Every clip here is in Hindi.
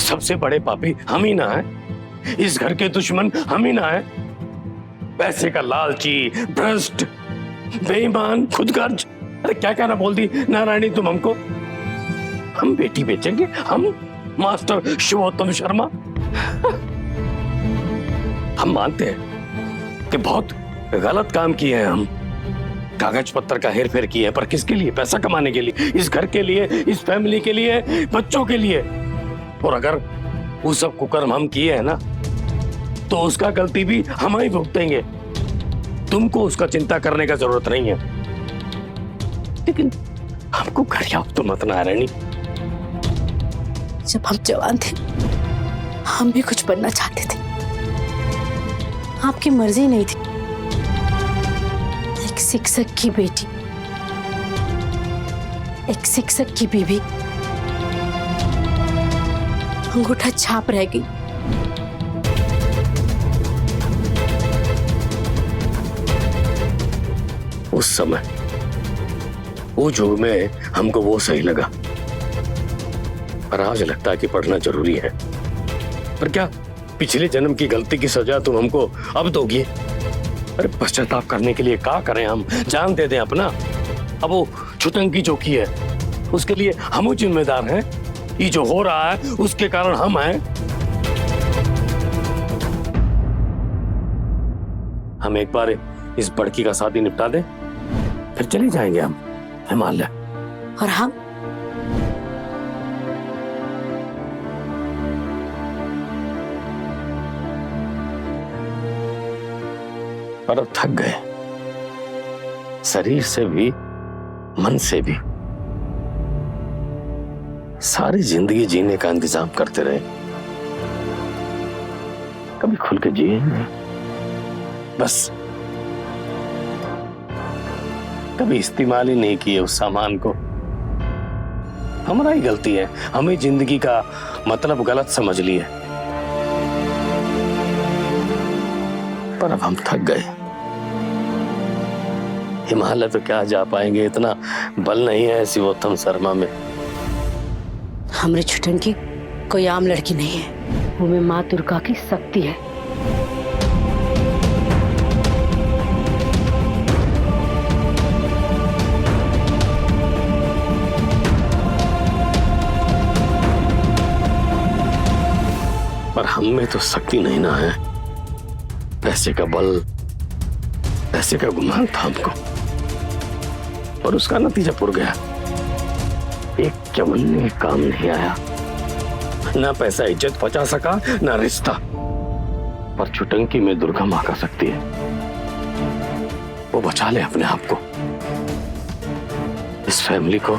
सबसे बड़े पापी हम ही ना हैं? इस घर के दुश्मन हम ही ना हैं? पैसे का लालची, भ्रष्ट, बेईमान, खुदगर्ज, अरे क्या क्या ना बोल दी नारायणी तुम हमको। हम बेटी बेचेंगे? हम मास्टर शिवोत्तम शर्मा? हम मानते हैं कि बहुत गलत काम किए हैं, हम कागज पत्तर का हेर फेर किया है, पर किसके लिए? पैसा कमाने के लिए, इस घर के लिए, इस फैमिली के लिए, बच्चों के लिए। और अगर वो सब कुकर्म हम किए हैं ना, तो उसका गलती भी हम ही भुगतेंगे। तुमको उसका चिंता करने का जरूरत नहीं है। लेकिन हमको गरिया तो मत नारायणी। जब हम जवान थे हम भी कुछ बनना चाहते थे, आपकी मर्जी नहीं थी। एक शिक्षक की बेटी, एक शिक्षक की बीवी अंगूठा छाप रह गई। उस समय वो युग में हमको वो सही लगा, पर आज लगता है कि पढ़ना जरूरी है। पर क्या पिछले जन्म की गलती की सजा तुम हमको अब दोगी? अरे पश्चाताप करने के लिए क्या करें हम? जान दे दें अपना? अब वो छुटंकी जो की है उसके लिए हम जिम्मेदार हैं। ये जो हो रहा है उसके कारण हम हैं। हम एक बार इस बड़की का शादी निपटा दें, फिर चले जाएंगे हम हिमालय। और हम? पर अब थक गए, शरीर से भी मन से भी। सारी जिंदगी जीने का इंतजाम करते रहे, कभी खुल के जिए नहीं। बस कभी इस्तेमाल ही नहीं किए उस सामान को। हमारा ही गलती है, हमें जिंदगी का मतलब गलत समझ लिए। पर अब हम थक गए। हिमालय तो क्या जा पाएंगे, इतना बल नहीं है शिवोत्तम शर्मा में। हमरे छुटंकी कोई आम लड़की नहीं है, वो में माँ दुर्गा की शक्ति है। पर हम में तो शक्ति नहीं ना है। पैसे का बल, पैसे का गुमान था हमको, और उसका नतीजा पुर गया। एक चवन्ने काम नहीं आया, ना पैसा इज्जत बचा सका, ना रिश्ता। पर छुटंकी में दुर्गा मां का शक्ति है, वो बचा ले अपने आप को, इस फैमिली को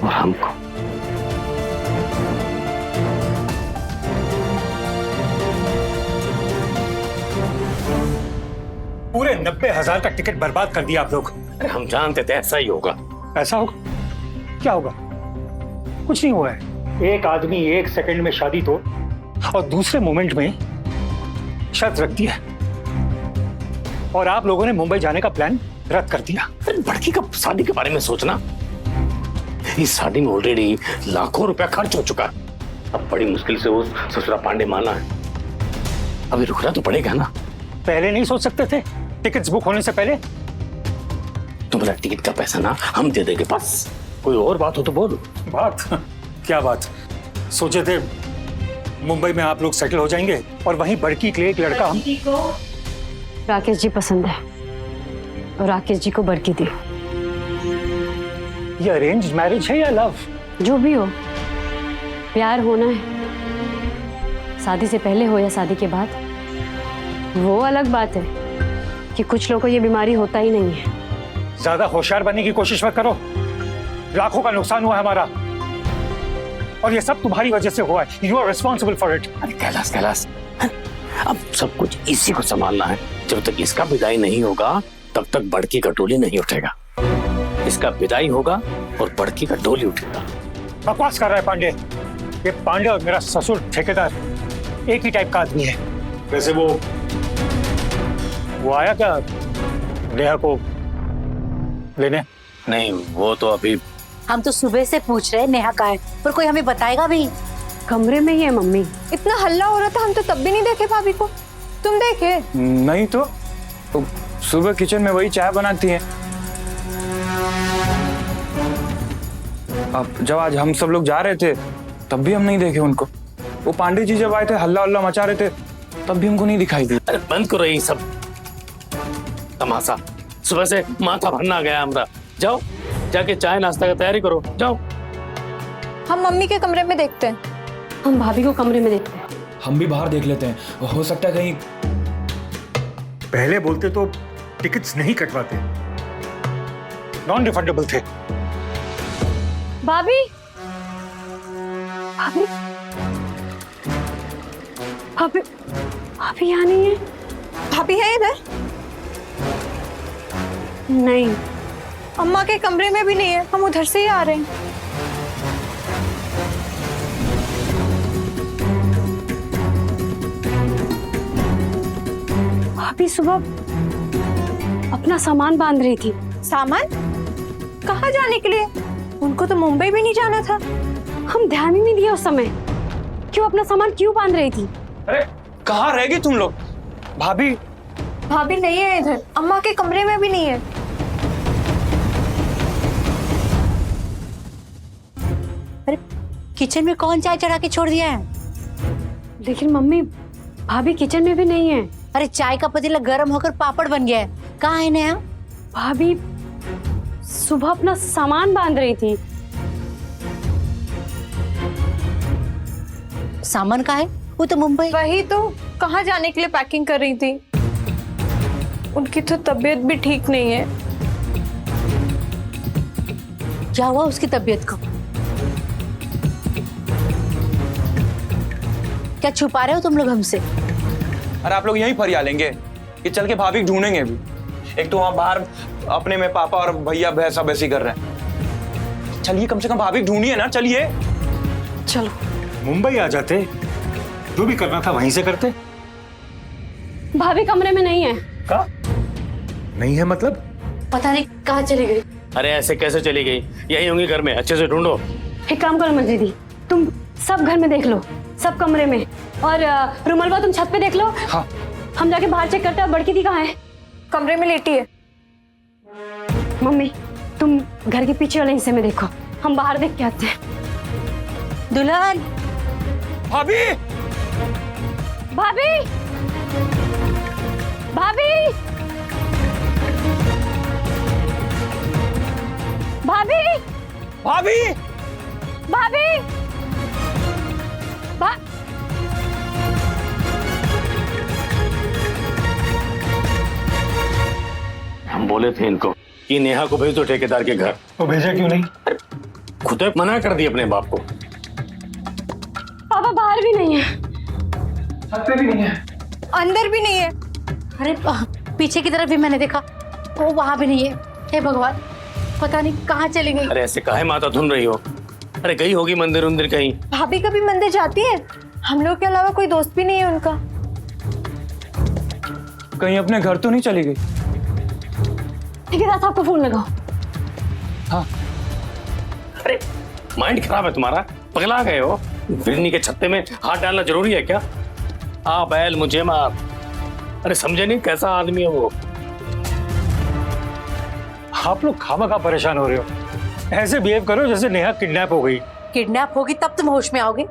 और हमको। पूरे 90,000 का टिकट बर्बाद कर दिया आप लोग। अरे हम जानते थे ऐसा ही होगा। ऐसा होगा? क्या होगा? कुछ नहीं हुआ है। एक आदमी एक सेकंड में शादी तोड़ और दूसरे मोमेंट में शर्त रख दिया, और आप लोगों ने मुंबई जाने का प्लान रद्द कर दिया। अरे बड़की का शादी के बारे में सोचना। इस शादी में ऑलरेडी लाखों रुपया खर्च हो चुका है। अब बड़ी मुश्किल से वो ससुरा पांडे माना है, अभी रुकना तो पड़ेगा ना। पहले नहीं सोच सकते थे, टिकट्स बुक होने से पहले? तुम्हारा टिकट का पैसा ना हम दे देंगे, बस। कोई और बात हो तो बोलो। बात? क्या बात? सोचे थे मुंबई में आप लोग सेटल हो जाएंगे और वहीं बड़की के लिए एक लड़का हम। राकेश जी पसंद है और राकेश जी को बड़की दी। ये अरेंज मैरिज है या लव? जो भी हो, प्यार होना है, शादी से पहले हो या शादी के बाद, वो अलग बात है कि कुछ लोगों को ये बीमारी होता ही नहीं है। ज्यादा होशियार बनने की कोशिश मत करो। लाखों का नुकसान हुआ है हमारा, और ये सब तुम्हारी वजह से हुआ है। You are responsible for it. अरे कैलाश, अब सब कुछ इसी को संभालना है। जब तक इसका विदाई नहीं होगा तब तक बड़की का डोली नहीं उठेगा। इसका विदाई होगा और बड़की का डोली उठेगा। बकवास कर रहा है पांडे। ये पांडे और मेरा ससुर ठेकेदार एक ही टाइप का आदमी है। वैसे वो आया क्या नेहा को लेने? नहीं, वो तो अभी हम तो सुबह से पूछ रहे हैं नेहा कहाँ है, पर कोई हमें बताएगा भी? कमरे में ही है मम्मी। इतना हल्ला हो रहा था, हम तो तब भी नहीं देखे भाभी को। तुम देखे? नहीं तो सुबह किचन में वही चाय बनाती हैं। अब जब आज हम सब लोग जा रहे थे तब भी हम नहीं देखे उनको। वो पांडे जी जब आए थे हल्ला हल्ला मचा रहे थे तब भी हमको नहीं दिखाई दी। अरे बंद करो ये सब तमाशा। सुबह से माथा भरना गया हमरा। जाओ जाके चाय नाश्ता की तैयारी करो, जाओ। हम मम्मी के कमरे में देखते हैं। हम भाभी को कमरे में देखते हैं। हम भी बाहर देख लेते हैं, हो सकता है कहीं। पहले बोलते तो टिकट्स नहीं कटवाते, नॉन रिफंडेबल थे। भाभी भाभी भाभी भाभी यहाँ नहीं है। भाभी है इधर? नहीं, अम्मा के कमरे में भी नहीं है, हम उधर से ही आ रहे हैं। भाभी सुबह अपना सामान बांध रही थी। सामान? कहाँ जाने के लिए? उनको तो मुंबई भी नहीं जाना था। हम ध्यान ही नहीं दिया उस समय। क्यों अपना सामान क्यों बांध रही थी? अरे कहाँ रह गई तुम लोग? भाभी भाभी नहीं है इधर, अम्मा के कमरे में भी नहीं है। अरे किचन में कौन चाय चढ़ा के छोड़ दिया है? लेकिन मम्मी भाभी किचन में भी नहीं है। अरे चाय का पतीला गर्म होकर पापड़ बन गया है, कहाँ है नेहा? भाभी सुबह अपना सामान बांध रही थी। सामान कहाँ है? वो तो मुंबई। वही तो, कहाँ जाने के लिए पैकिंग कर रही थी। उनकी तो तबीयत भी ठीक नहीं है। क्या हुआ उसकी तबीयत को? क्या छुपा रहे हो तुम लोग हमसे? अरे आप लोग यहीं फरिया लेंगे कि चल के भाभी ढूंढेंगे भी? एक तो वहां बाहर अपने में पापा और भैया भैंसा बैसी कर रहे हैं। चलिए कम से कम भाभी ढूंढिए ना, चलिए। चलो। मुंबई आ जाते, जो भी करना था वहीं से करते। भाभी कमरे में नहीं है। कहाँ नहीं है मतलब? पता नहीं कहाँ चली गई। अरे ऐसे कैसे चली गई? यही होंगी घर में, अच्छे से ढूंढो। एक काम करो मंजीदी, तुम सब घर में देख लो, सब कमरे में। और रुमलवा तुम छत पे देख लो। हाँ। हम जाके बाहर चेक करते हैं। बड़की दी कहाँ है? कमरे में लेटी है। मम्मी तुम घर के पीछे वाले हिस्से में देखो, हम बाहर देख के आते हैं। दुल्हन। भाभी भाभी भाभी भाभी भाभी भाभी भा... हम बोले थे इनको कि नेहा को भेज दो ठेकेदार के घर। वो भेजा क्यों नहीं? खुद ही मना कर दी अपने बाप को। पापा बाहर भी नहीं है। भी नहीं है, अंदर भी नहीं है। अरे पीछे की तरफ भी मैंने देखा, वो वहां भी नहीं है। हे भगवान, पता नहीं कहाँ चली गई। अरे ऐसे काहे माता धुन रही हो? अरे गई होगी मंदिर उंदिर कहीं। भाभी कभी मंदिर जाती है? हम लोग के अलावा कोई दोस्त भी नहीं है उनका। कहीं अपने घर तो नहीं चली गई? ठेकेदार साहब को फोन लगाओ। हाँ। अरे माइंड खराब है तुम्हारा, पगला गए हो? बिजली के छत्ते में हाथ डालना जरूरी है क्या? आ बैल मुझे मार। अरे समझे नहीं कैसा आदमी है वो? आप लोग खामखा परेशान हो रहे हो। ऐसे बिहेव करो जैसे नेहा किडनैप हो गई। किडनैप होगी तब तुम होश में आओगे।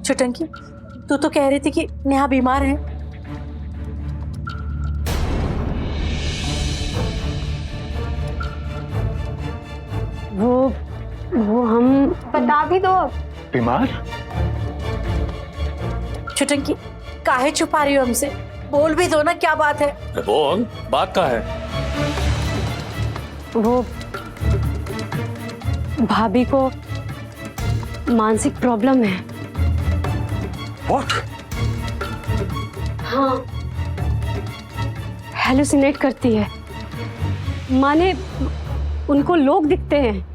छुटंकी, तू तो कह रही थी कि नेहा बीमार है। वो हम बता भी दो अब। बीमार? छुटंकी, काहे छुपा रही हो हमसे? बोल भी दो ना, क्या बात है? अरे बोल, बात का है? वो भाभी को मानसिक प्रॉब्लम है। What? हाँ, हेलुसिनेट करती है। माने उनको लोग दिखते हैं।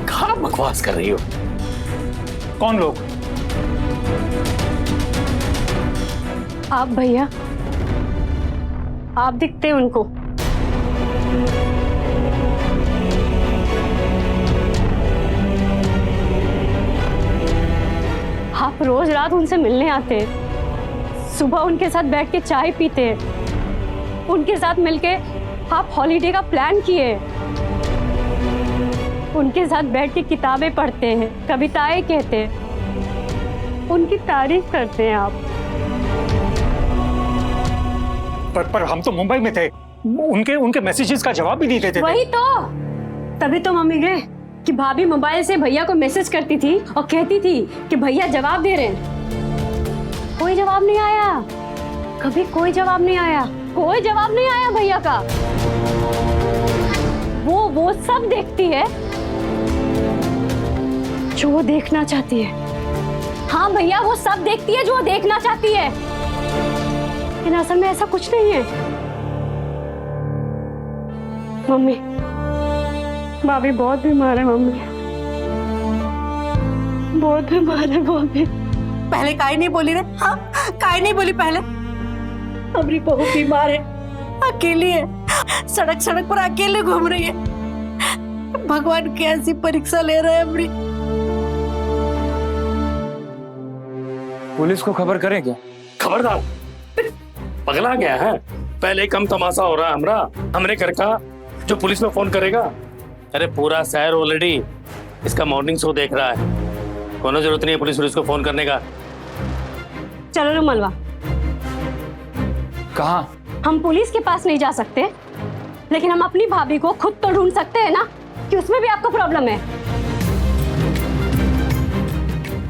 कहाँ बकवास कर रही हो? कौन लोग? आप भैया, आप दिखते हैं उनको। रोज रात उनसे मिलने आते, सुबह उनके साथ बैठ के चाय पीते, उनके साथ मिलके आप हॉलीडे का प्लान किए, उनके साथ बैठ के किताबें पढ़ते हैं, कविताएं कहते हैं, उनकी तारीफ करते हैं आप। पर हम तो मुंबई में थे, उनके मैसेजेस का जवाब भी नहीं देते थे। वही तो, तभी तो मम्मी गए कि भाभी मोबाइल से भैया को मैसेज करती थी और कहती थी कि भैया जवाब दे रहे हैं। कोई जवाब नहीं आया, कभी कोई जवाब नहीं आया, कोई जवाब नहीं आया भैया का। वो सब देखती है जो वो देखना चाहती है। हाँ भैया, वो सब देखती है जो वो देखना चाहती है, लेकिन असल में ऐसा कुछ नहीं है। मम्मी, भाभी बहुत बीमार है। मम्मी बहुत बीमार है भाभी। पहले काहे नहीं बोली रे? हाँ, काहे नहीं बोली पहले? हमारी बहू बीमार है, अकेली है, सड़क सड़क पर अकेले घूम रही है। भगवान कैसी परीक्षा ले रहा है हमारी। पुलिस को खबर करें क्या? खबरदार, पगला गया है। पहले कम तमाशा हो रहा है हमरे घर का, जो पुलिस में फोन करेगा। अरे पूरा शहर ऑलरेडी इसका मॉर्निंग शो देख रहा है, कोनो जरूरत नहीं है पुलिस को फोन करने का। चलो रुमलवा, कहाँ? हम पुलिस के पास नहीं जा सकते, लेकिन हम अपनी भाभी को खुद तो ढूंढ सकते हैं ना, कि उसमें भी आपको प्रॉब्लम है।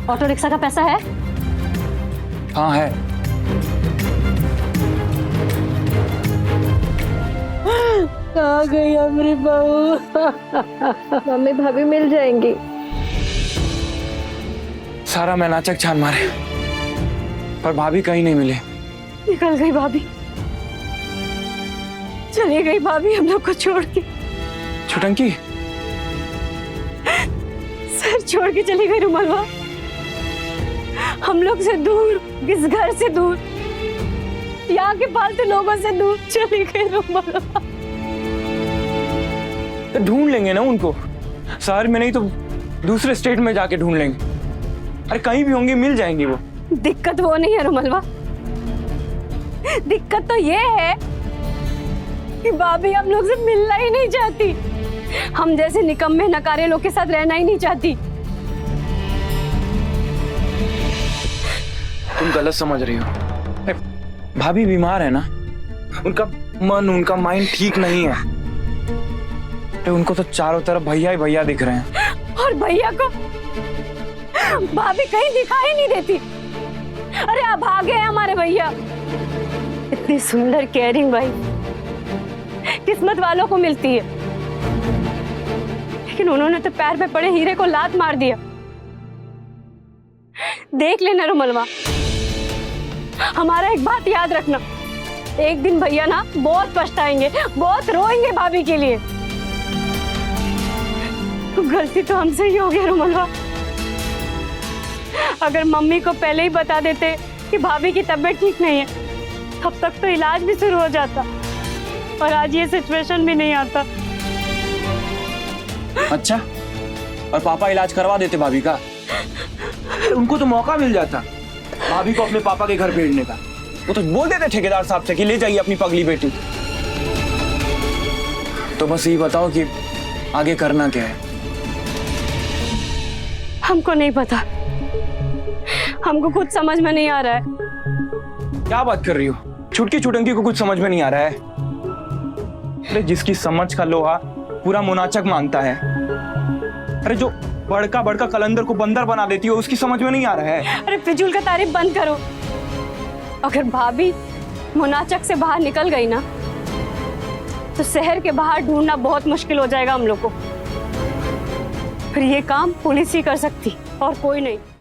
ऑटो रिक्शा का पैसा है? हाँ है। आ गई हमारी बहू। मम्मी भाभी मिल जाएंगी। सारा मैनाचक छान मारे, पर भाभी कहीं नहीं मिले। निकल गई भाभी, चली गई भाभी हम लोग को छोड़ के। छुटंकी, सर छोड़ के चली गई रुमलवा, हम लोग से दूर, इस घर से दूर, यहाँ के फालतू लोगों से दूर चली गई रुमलवा। ढूंढ लेंगे ना उनको, शहर में नहीं तो दूसरे स्टेट में जाके ढूंढ लेंगे। अरे कहीं भी होंगी, मिल जाएंगी वो। दिक्कत वो नहीं है रुमलवा, दिक्कत तो ये है कि भाभी हम लोग से मिलना ही नहीं चाहती, हम जैसे निकम्मे नकारे लोग के साथ रहना ही नहीं चाहती। तुम गलत समझ रही हो। भाभी बीमार है ना, उनका मन, उनका माइंड ठीक नहीं है। उनको तो चारों तरफ भैया ही भैया दिख रहे हैं, और भैया को भाभी कहीं दिखाई नहीं देती। अरे अब भागे हैं हमारे भैया। इतनी सुंदर केयरिंग भाई किस्मत वालों को मिलती है, लेकिन उन्होंने तो पैर पे पड़े हीरे को लात मार दिया। देख लेना रुमलवा, हमारा एक बात याद रखना, एक दिन भैया ना बहुत पछताएंगे, बहुत रोएंगे भाभी के लिए। गलती तो हमसे ही हो गया रुमलवा। अगर मम्मी को पहले ही बता देते कि भाभी की तबीयत ठीक नहीं है, तब तक तो इलाज भी शुरू हो जाता और आज ये सिचुएशन भी नहीं आता। अच्छा, और पापा इलाज करवा देते भाभी का, उनको तो मौका मिल जाता भाभी को अपने पापा के घर भेजने का। वो तो बोल देते ठेकेदार साहब से कि ले जाइए अपनी पगली बेटी। तो बस ये बताओ कि आगे करना क्या है? हमको नहीं पता, हमको कुछ समझ में नहीं आ रहा है। क्या बात कर रही हो? छुटकी छुटंकी को कुछ समझ में नहीं आ रहा है? अरे जिसकी समझ का लोहा पूरा मुनाचक मांगता है, अरे जो बड़का बड़का कलंदर को बंदर बना देती है, उसकी समझ में नहीं आ रहा है। अरे फिजूल का तारीफ बंद करो। अगर भाभी मुनाचक से बाहर निकल गई ना, तो शहर के बाहर ढूंढना बहुत मुश्किल हो जाएगा हम लोग को। फिर ये काम पुलिस ही कर सकती और कोई नहीं।